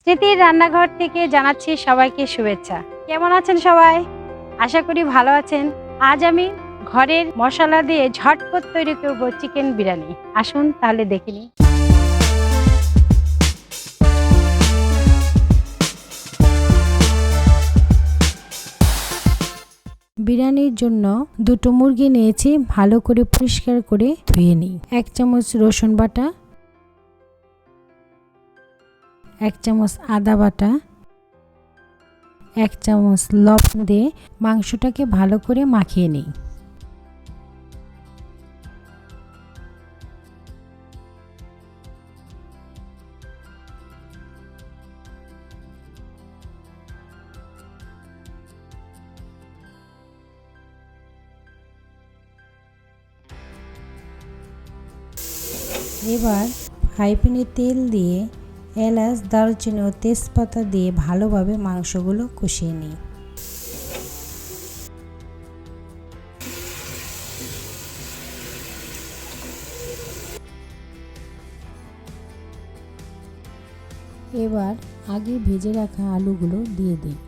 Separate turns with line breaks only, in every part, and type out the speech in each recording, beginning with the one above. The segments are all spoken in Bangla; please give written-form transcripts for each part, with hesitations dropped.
স্মৃতির রান্নাঘর থেকে জানাচ্ছি সবাইকে শুভেচ্ছা। কেমন আছেন সবাই? আশা করি ভালো আছেন। আজ আমি ঘরের মশলা দিয়ে ঝটপট তৈরি করব চিকেন বিরিয়ানি। আসুন তাহলে দেখে নিই। বিরিয়ানির জন্য দুটো মুরগি নিয়েছি, ভালো করে পরিষ্কার করে ধুয়ে নিই। 1 চামচ রসুন বাটা, 1 চামচ আদা বাটা, 1 চামচ লবণ দিয়ে মাংসটাকে ভালো করে মাখিয়ে নিই। এবার ফ্রাই প্যানে তেল দিয়ে এলাচ, দারুচিনি ও তেজপাতা দিয়ে ভালোভাবে মাংসগুলো কষিয়ে নিই। এবার আগে ভেজে রাখা আলুগুলো দিয়ে দিই।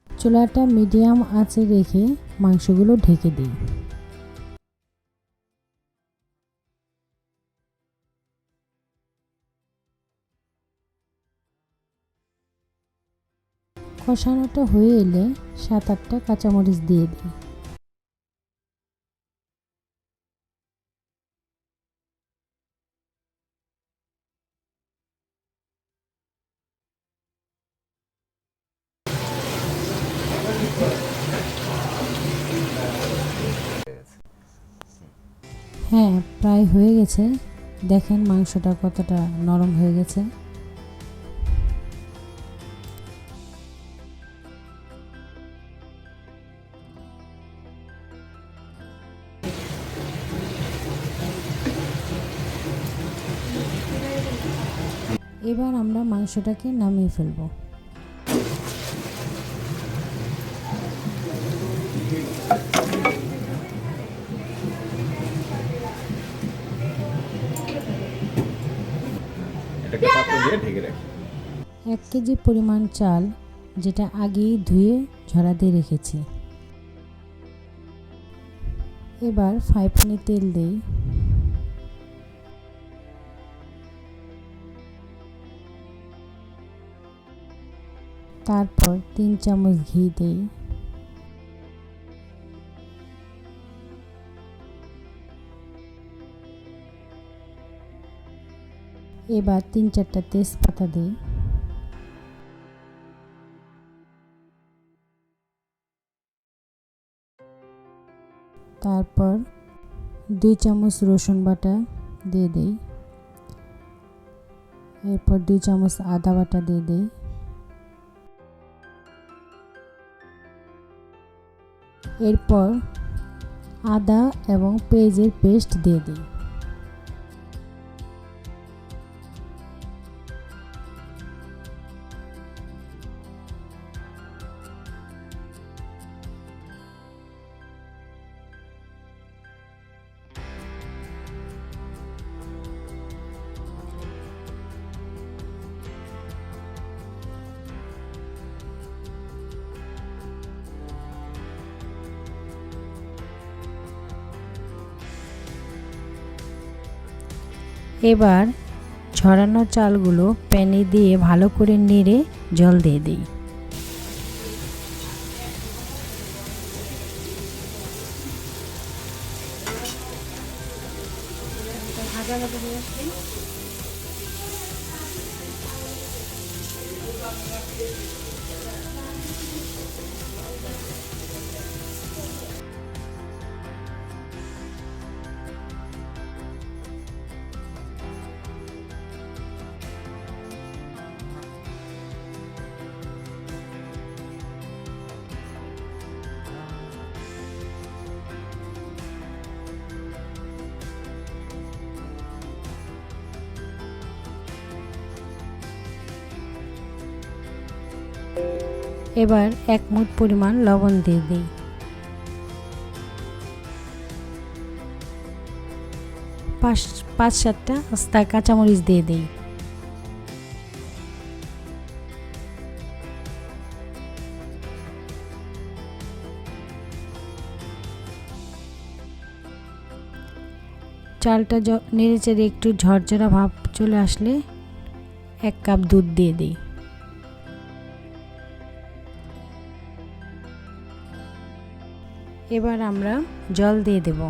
চুলাটা মিডিয়াম আঁচে রেখে মাংসগুলো ঢেকে দিই। কষানোটা হয়ে এলে 7-8টা কাঁচামরিচ দিয়ে দিই। হ্যাঁ, প্রায় হয়ে গেছে। দেখেন মাংসটা কতটা নরম হয়ে গেছে। এবার আমরা মাংসটাকে নামিয়ে ফেলব।
একটা পাত্র দিয়ে ঢেকে রাখি।
1 কেজি পরিমাণ চাল, যেটা আগেই ধুয়ে ঝরা দিয়ে রেখেছি। এবার ফ্রাই প্যানে তেল দেই। তারপর 3 চামচ ঘি দেই। এবার 3-4টা তেজপাতা দিই। তারপর 2 চামচ রসুন বাটা দিয়ে দেই। এরপর 2 চামচ আদা বাটা দিয়ে দেই। এরপর আদা এবং পেঁয়াজের পেস্ট দিয়ে দিই। এবার ঝরানো চালগুলো প্যানে দিয়ে ভালো করে নেড়ে জল দিয়ে দিই। এবার 1 মুঠ পরিমাণ লবণ দিয়ে দিই। পাঁচ সাতটা আস্তা কাঁচামরিচ দিয়ে দিই। চালটা নেড়ে চেড়ে একটু ঝরঝরা ভাব চলে আসলে 1 কাপ দুধ দিয়ে দিই। এবার আমরা জল দিয়ে দেব।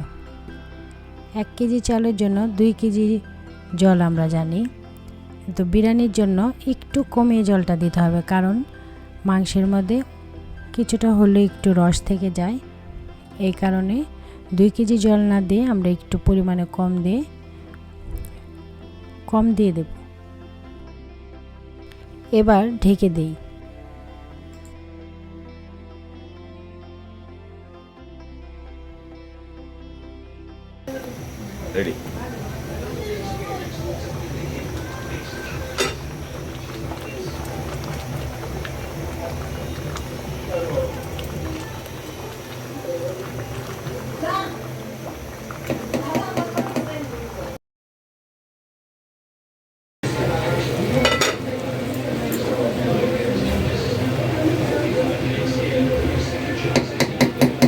1 কেজি চালের জন্য 2 কেজি জল আমরা জানি, কিন্তু বিরিয়ানির জন্য একটু কমিয়ে জলটা দিতে হবে, কারণ মাংসের মধ্যে কিছুটা হলে একটু রস থেকে যায়। এই কারণে 2 কেজি জল না দিয়ে আমরা একটু পরিমাণে কম দিয়ে দেব। এবার ঢেকে দেই।
রেডি।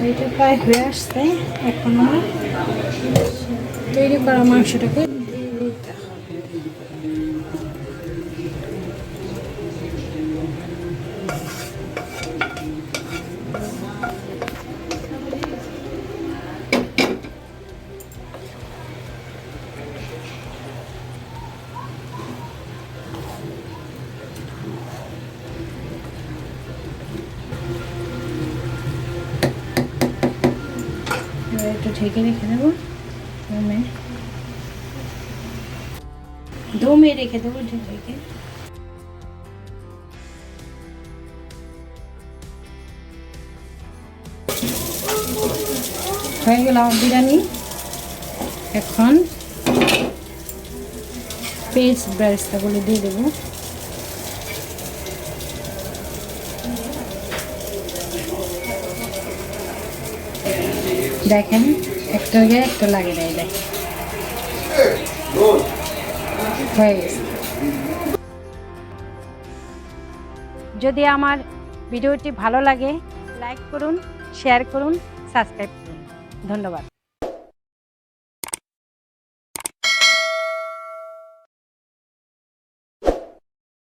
এটা প্রায় হয়ে আসছে। এখন আমরা তৈরি করা মাংসটাকে দিয়ে দিতে হবে। একটু ঢেকে রেখে দেবো, দমে রেখে দেবো ঢেকে। হয়ে গেল আমার বিরিয়ানি। এখন পেস্ট বেরেস্তাগুলো দিয়ে দেবো। দেখেন একটা গিয়ে একটা লাগে না, দেখ হয়ে গেছে। যদি আমার ভিডিওটি ভালো লাগে লাইক করুন, শেয়ার করুন, সাবস্ক্রাইব করুন। ধন্যবাদ।